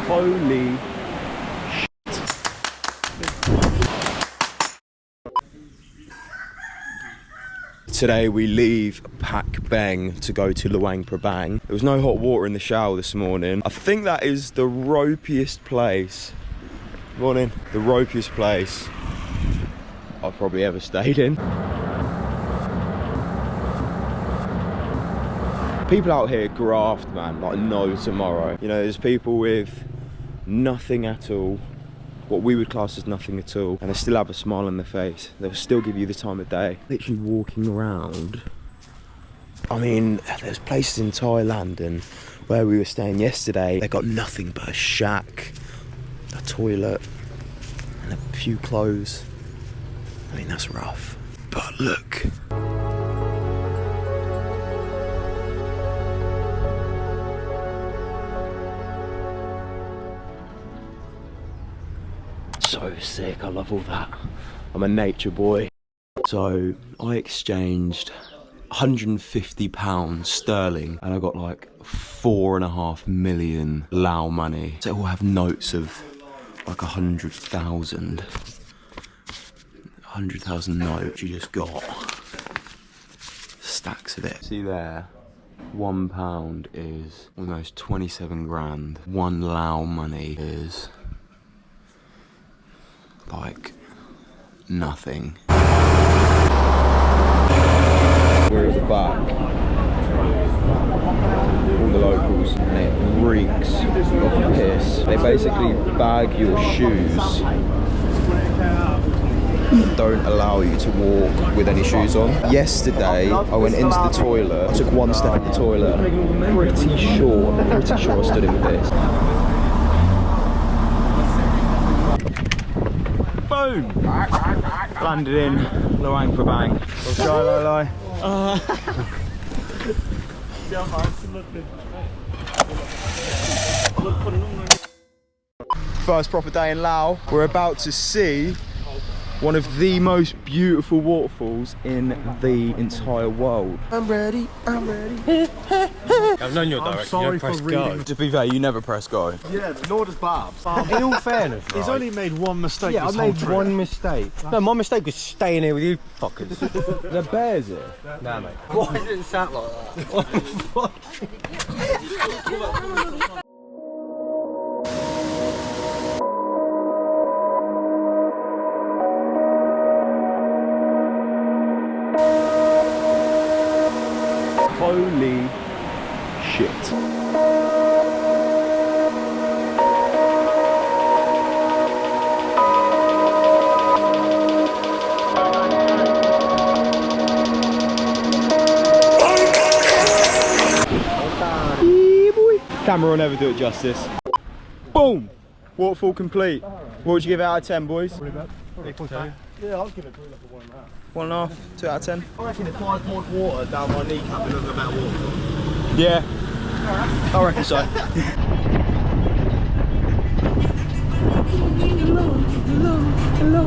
Holy shit. Today we leave Pak Beng to go to Luang Prabang. There was no hot water in the shower this morning. I think that is the ropiest place. Morning. The ropiest place I've probably ever stayed in. People out here graft, man, like no tomorrow. You know, there's people with nothing at all, what we would class as nothing at all, and they still have a smile on their face. They'll still give you the time of day. Literally walking around. I mean, there's places in Thailand and where we were staying yesterday, they got nothing but a shack, a toilet, and a few clothes. I mean, that's rough. But look. So sick, I love all that. I'm a nature boy. So I exchanged £150 sterling and I got like 4.5 million Lao money. So all have notes of like 100,000 notes. You just got stacks of it. See there, £1 is almost 27 grand. 1 Lao money is like nothing. We're at the back. All the locals, and it reeks of piss. They basically bag your shoes. Don't allow you to walk with any shoes on. Yesterday, I went into the toilet. I took one step in the toilet. I'm pretty sure I stood in piss. Boom! Landed in Luang Prabang. What's going on, Lai? First proper day in Laos. We're about to see one of the most beautiful waterfalls in the entire world. I'm ready, I'm ready. I've known your direction, you don't press go. To be fair, you never press go. Yeah, nor does Babs. In all fairness, He's only made one mistake. yeah, I this whole made trip. one mistake. No, my mistake was staying here with you fuckers. There are bears here. Nah, mate. Why is it sat like that? Holy shit. Camera will never do it justice. Boom! Waterfall complete. What would you give it out of 10, boys? 8.5. Yeah, I'll give it probably like a 1.5. 1.5, 2 out of 10. I reckon if I poured water down my kneecap, it looked about waterfall. Yeah, I reckon so. Hello.